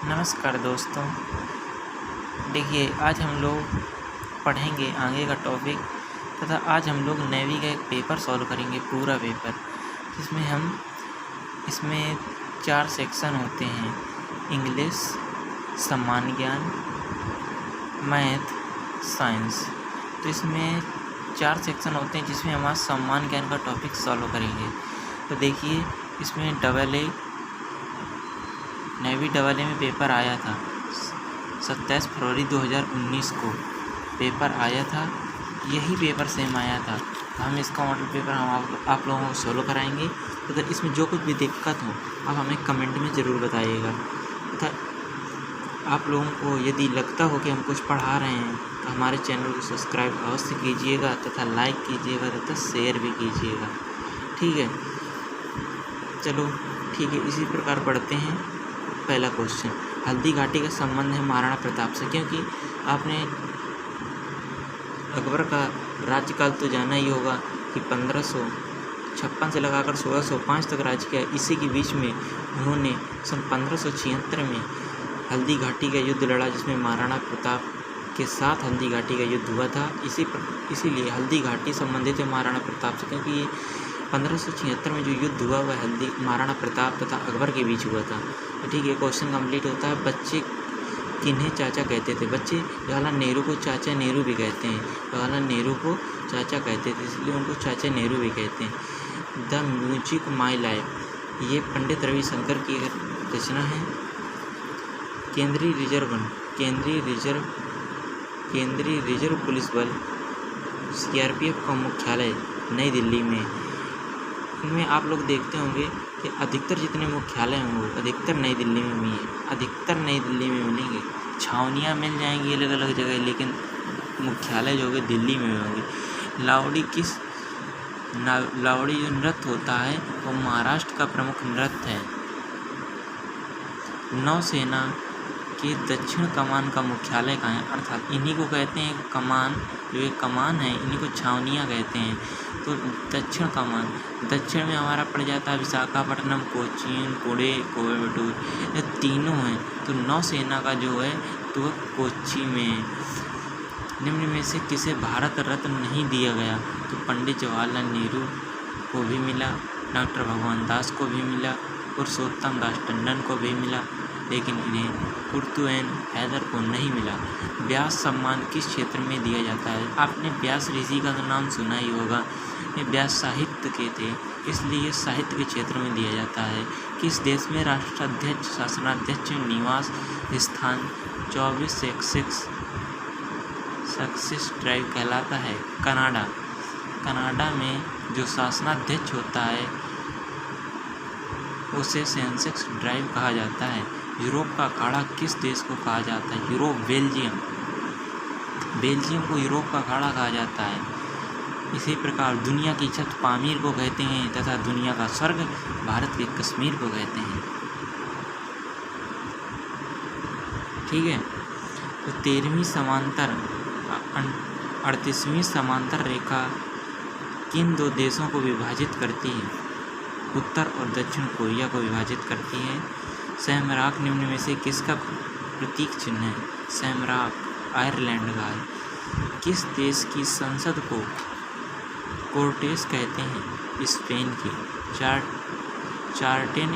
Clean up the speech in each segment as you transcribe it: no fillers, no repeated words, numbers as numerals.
नमस्कार दोस्तों। देखिए, आज हम लोग पढ़ेंगे आगे का टॉपिक तथा आज हम लोग नेवी का एक पेपर सॉल्व करेंगे, पूरा पेपर, जिसमें इसमें 4 सेक्शन होते हैं। इंग्लिश, सामान्य ज्ञान, मैथ, साइंस। तो इसमें 4 सेक्शन होते हैं जिसमें हम आज सामान्य ज्ञान का टॉपिक सॉल्व करेंगे। तो देखिए, इसमें नेवी AA में पेपर आया था 27 फरवरी 2019 को पेपर आया था। यही पेपर सेम आया था। तो हम इसका मॉडल पेपर आप लोगों को सोल्व कराएंगे। तो अगर इसमें जो कुछ भी दिक्कत हो आप हमें कमेंट में ज़रूर बताइएगा। तथा आप लोगों को यदि लगता हो कि हम कुछ पढ़ा रहे हैं तो हमारे चैनल को सब्सक्राइब अवश्य कीजिएगा तथा लाइक कीजिएगा तथा शेयर भी कीजिएगा। ठीक है, चलो ठीक है, इसी प्रकार पढ़ते हैं। पहला क्वेश्चन, हल्दी घाटी का संबंध है महाराणा प्रताप से। क्योंकि आपने अकबर का राज्यकाल तो जाना ही होगा कि 1556 से लगाकर 1605 तक राज्य किया। इसी के बीच में उन्होंने सन 1576 में हल्दी घाटी का युद्ध लड़ा, जिसमें महाराणा प्रताप के साथ हल्दी घाटी का युद्ध हुआ था। इसीलिए हल्दी घाटी संबंधित है महाराणा प्रताप से, क्योंकि 1576 में जो युद्ध हुआ वह महाराणा प्रताप तथा अकबर के बीच हुआ था। तो ठीक है, क्वेश्चन कंप्लीट होता है। बच्चे किन्हें चाचा कहते थे? बच्चे जवाहरलाल नेहरू को चाचा नेहरू भी कहते हैं। जवाहरलाल नेहरू को चाचा कहते थे, इसलिए उनको चाचा नेहरू भी कहते हैं। द म्यूजिक माई लाइफ, ये पंडित रविशंकर की रचना है। केंद्रीय रिजर्व पुलिस बल CRPF का मुख्यालय नई दिल्ली में। इनमें आप लोग देखते होंगे कि अधिकतर जितने मुख्यालय होंगे वो अधिकतर नई दिल्ली में भी हैं। अधिकतर नई दिल्ली में मिलेंगे, छावनियाँ मिल जाएंगी अलग अलग जगह, लेकिन मुख्यालय जो होंगे दिल्ली में होंगे। लावड़ी जो नृत्य होता है वो महाराष्ट्र का प्रमुख नृत्य है। नौसेना के दक्षिण कमान का मुख्यालय कहाँ है? अर्थात इन्हीं को कहते हैं कमान। जो ये कमान है इन्हीं को छावनियाँ कहते हैं। तो दक्षिण कमान, दक्षिण में हमारा पड़ जाता है विशाखापट्टनम, कोचीन, पुणे, कोयम्बटूर, ये तीनों हैं। तो नौसेना का जो है तो वह कोच्चि में है। निम्न में से किसे भारत रत्न नहीं दिया गया? तो पंडित जवाहरलाल नेहरू को भी मिला, डॉक्टर भगवान दास को भी मिला, पुरुषोत्तम दास टंडन को भी मिला, लेकिन इन्हें कुतुब हैदर को नहीं मिला। व्यास सम्मान किस क्षेत्र में दिया जाता है? आपने व्यास ऋषि का तो नाम सुना ही होगा। ये व्यास साहित्य के थे, इसलिए साहित्य के क्षेत्र में दिया जाता है। किस देश में राष्ट्राध्यक्ष शासनाध्यक्ष निवास स्थान 2466 सक्सेस ड्राइव कहलाता है? कनाडा। कनाडा में जो शासनाध्यक्ष होता है उसे सेंसेक्स ड्राइव कहा जाता है। यूरोप का अखाड़ा किस देश को कहा जाता है? Europe, Belgium. बेल्जियम को यूरोप का अखाड़ा कहा जाता है। इसी प्रकार दुनिया की छत पामीर को कहते हैं तथा दुनिया का स्वर्ग भारत के कश्मीर को कहते हैं। ठीक है, तो 13वीं समांतर 38वीं समांतर रेखा किन दो देशों को विभाजित करती है? उत्तर और दक्षिण कोरिया को विभाजित करती है। सैमराक निम्न में से किसका प्रतीक चिन्ह है? सैमराक आयरलैंड का है। किस देश की संसद को कोर्टेस कहते हैं? स्पेन की। चार्टेन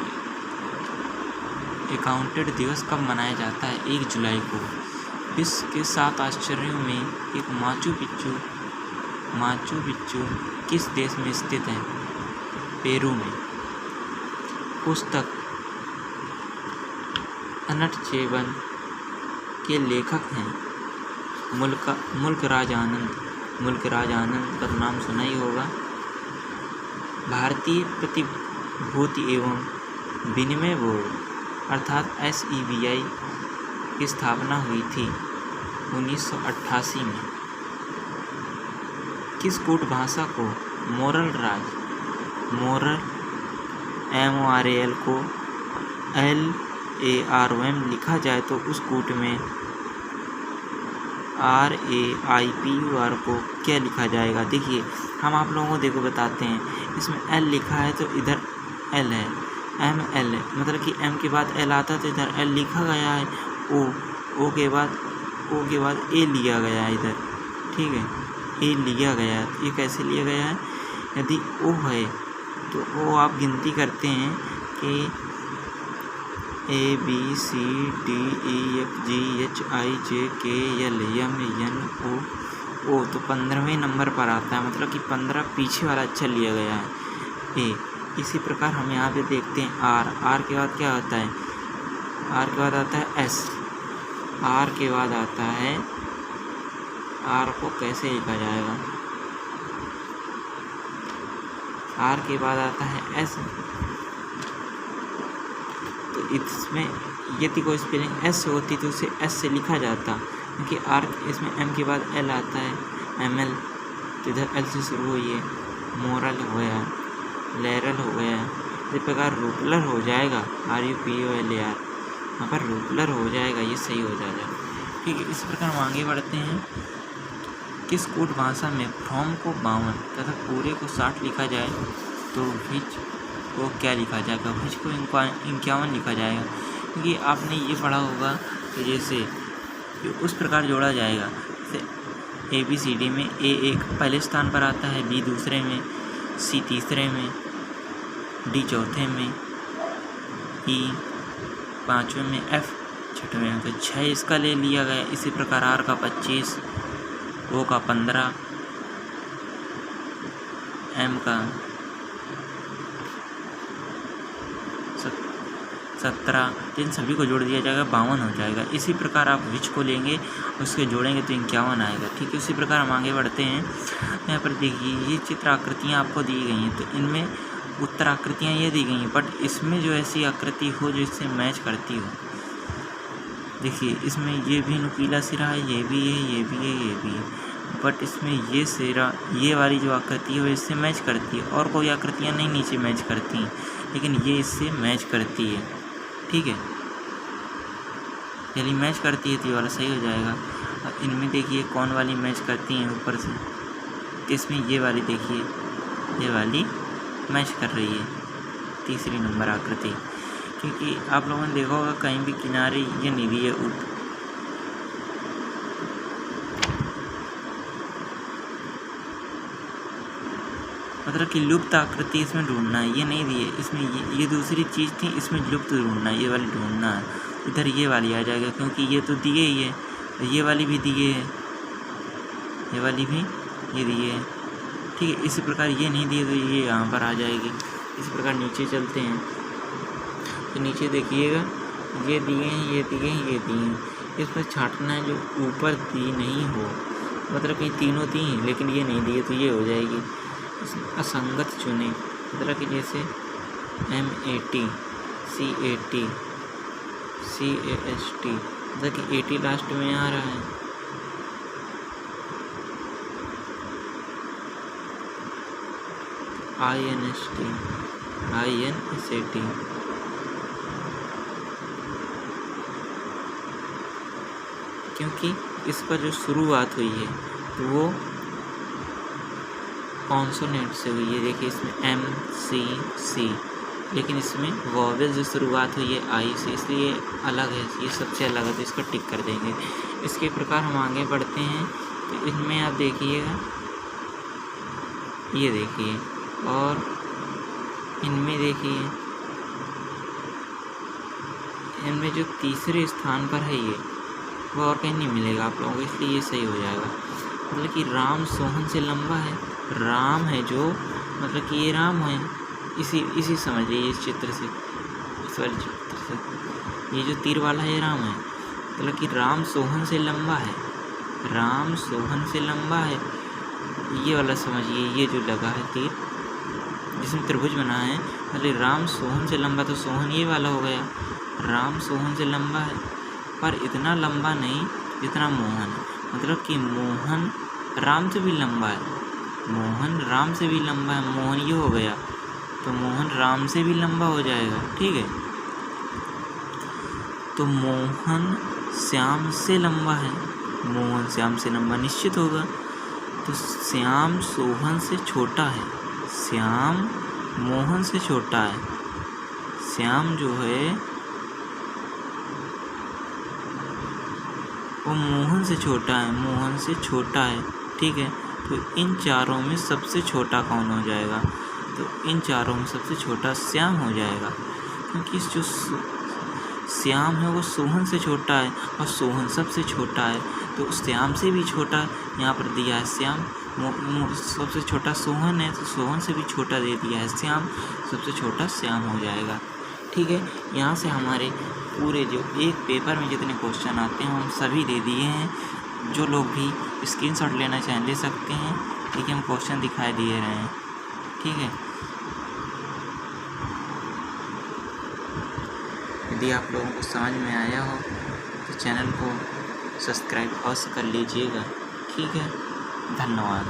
अकाउंटेंट दिवस कब मनाया जाता है? 1 जुलाई को। विश्व के 7 आश्चर्यों में एक माचू पिच्चू किस देश में स्थित है? पेरू में। पुस्तक अनटचेबल के लेखक हैं मुल्कराज आनंद का नाम सुना ही होगा। भारतीय प्रतिभूति एवं विनिमय बोर्ड अर्थात SEBI की स्थापना हुई थी 1988 में। किस कूट भाषा को मोरल MORAL को LAROM लिखा जाए तो उस कूट में RAIPUR को क्या लिखा जाएगा? देखिए, हम आप लोगों को बताते हैं। इसमें L लिखा है तो इधर L है, एम एल है, मतलब कि एम के बाद एल आता तो इधर एल लिखा गया है, ओ के बाद ए लिया गया है इधर, ठीक है, ए लिया गया है। ये कैसे लिया गया है, यदि ओ है तो ओ आप गिनती करते हैं कि ABCDEFGHIJKLMNO तो 15वें नंबर पर आता है, मतलब कि 15 पीछे वाला अक्षर लिया गया है ए। इसी प्रकार हम यहाँ पे देखते हैं आर के बाद क्या आता है, आर के बाद आता है एस, आर के बाद आता है, आर को कैसे लिखा जाएगा, आर के बाद आता है एस। तो इसमें यदि कोई स्पेलिंग एस होती तो उसे एस से लिखा जाता, क्योंकि आर इसमें एम के बाद एल आता है, एम एल, तो इधर एल से शुरू हुई है, मोरल हो गया, लेरल हो गया। इस प्रकार रूपलर हो जाएगा, RUPOLAR, यहाँ पर रूपलर हो जाएगा, ये सही हो जाएगा, ठीक है। इस प्रकार हम आगे बढ़ते हैं। किस कूट भाषा में फ्रॉम को 52 तथा पूरे को 60 लिखा जाए तो विच को क्या लिखा जाएगा, विच को 51 लिखा जाएगा, क्योंकि आपने ये पढ़ा होगा कि जैसे उस प्रकार जोड़ा जाएगा, जैसे ABCD में A एक पहले स्थान पर आता है, B दूसरे में, C तीसरे में, D चौथे में, E पाँचवें में, F छठवें में, तो 6 इसका ले लिया गया। इसी प्रकार R का 25, O का 15, M का 17, इन सभी को जोड़ दिया जाएगा, 52 हो जाएगा। इसी प्रकार आप विच को लेंगे, उसके जोड़ेंगे तो 51 आएगा, ठीक है। उसी प्रकार हम आगे बढ़ते हैं। यहाँ पर देखिए ये चित्र आकृतियाँ आपको दी गई हैं, तो इनमें उत्तर आकृतियाँ ये दी गई हैं, बट इसमें जो ऐसी आकृति हो जो इससे मैच करती हो। देखिए इसमें ये भी नुकीला सिरा है, ये भी है, ये भी है, ये भी है, बट इसमें ये सिरा, ये वाली जो आकृति है वो इससे मैच करती है, और कोई आकृतियाँ नहीं नीचे मैच करती हैं, लेकिन ये इससे मैच करती है, ठीक है। यदि मैच करती है तो ये वाला सही हो जाएगा। और इनमें देखिए कौन वाली मैच करती हैं ऊपर से, तो इसमें ये वाली देखिए, ये वाली मैच कर रही है, तीसरी नंबर आकृति, क्योंकि आप लोगों ने देखा होगा कहीं भी किनारे ये नहीं दी है मतलब कि लुप्त आकृति इसमें ढूंढना है, ये नहीं दी है इसमें, ये दूसरी चीज़ थी, इसमें लुप्त ढूंढना है, ये वाली ढूंढना है। इधर ये वाली आ जाएगा, क्योंकि ये तो दिए ही है, ये वाली भी दिए है, ये वाली भी ये दिए है, ठीक है। इसी प्रकार ये नहीं दिए तो ये यहाँ पर आ जाएगी। इसी प्रकार नीचे चलते हैं, तो नीचे देखिएगा ये दिए हैं, ये दिए हैं, ये दिए हैं, इस पर छांटना है जो ऊपर दी नहीं हो, मतलब कि तीनों दी हैं लेकिन ये नहीं दिए तो ये हो जाएगी। असंगत चुने, मतलब कि जैसे MAT, CAT, CAST, मतलब कि AT लास्ट में आ रहा है, INST, INSAT, क्योंकि इस पर जो शुरुआत हुई है तो वो कॉन्सोनेंट से हुई है। देखिए इसमें MCC, लेकिन इसमें वॉवेल जो शुरुआत हुई है I से, इसलिए अलग है, ये सबसे अलग है, तो इसको टिक कर देंगे। इसके प्रकार हम आगे बढ़ते हैं, तो इनमें आप देखिएगा, ये देखिए, और इनमें देखिए, इनमें जो तीसरे स्थान पर है ये वो और कहीं नहीं मिलेगा आप लोगों को, इसलिए ये सही हो जाएगा। मतलब कि राम सोहन से लंबा है, राम है जो, मतलब कि ये राम है, इसी समझिए इस चित्र से, इस वाले चित्र से, ये जो तीर वाला है ये राम है, मतलब कि राम सोहन से लंबा है, राम सोहन से लंबा है, ये वाला समझिए, ये जो लगा है तीर जिसमें त्रिभुज बना है, मतलब राम सोहन से लंबा, तो सोहन ये वाला हो गया, राम सोहन से लंबा है, पर इतना लंबा नहीं जितना मोहन, मतलब कि मोहन राम से भी लंबा है, मोहन राम से भी लंबा है, मोहन ये हो गया, तो मोहन राम से भी लंबा हो जाएगा, ठीक है। तो मोहन श्याम से लंबा है, मोहन श्याम से लंबा निश्चित होगा, तो श्याम सोहन से छोटा है, श्याम मोहन से छोटा है, श्याम जो है वो मोहन से छोटा है, मोहन से छोटा है, ठीक है। तो इन चारों में सबसे छोटा कौन हो जाएगा? तो इन चारों में सबसे छोटा श्याम हो जाएगा, क्योंकि जो श्याम है वो सोहन से छोटा है और सोहन सबसे छोटा है, तो श्याम से भी छोटा यहाँ पर दिया है श्याम। सबसे छोटा सोहन है तो सोहन से भी छोटा दे दिया है श्याम, सबसे छोटा श्याम हो जाएगा, ठीक है। यहाँ से हमारे पूरे जो एक पेपर में जितने क्वेश्चन आते हैं हम सभी दे दिए हैं। जो लोग भी स्क्रीनशॉट लेना चाहें ले सकते हैं, ठीक है। हम क्वेश्चन दिखाई दिए रहे हैं, ठीक है। यदि आप लोगों को समझ में आया हो तो चैनल को सब्सक्राइब अवश्य कर लीजिएगा, ठीक है। धन्यवाद।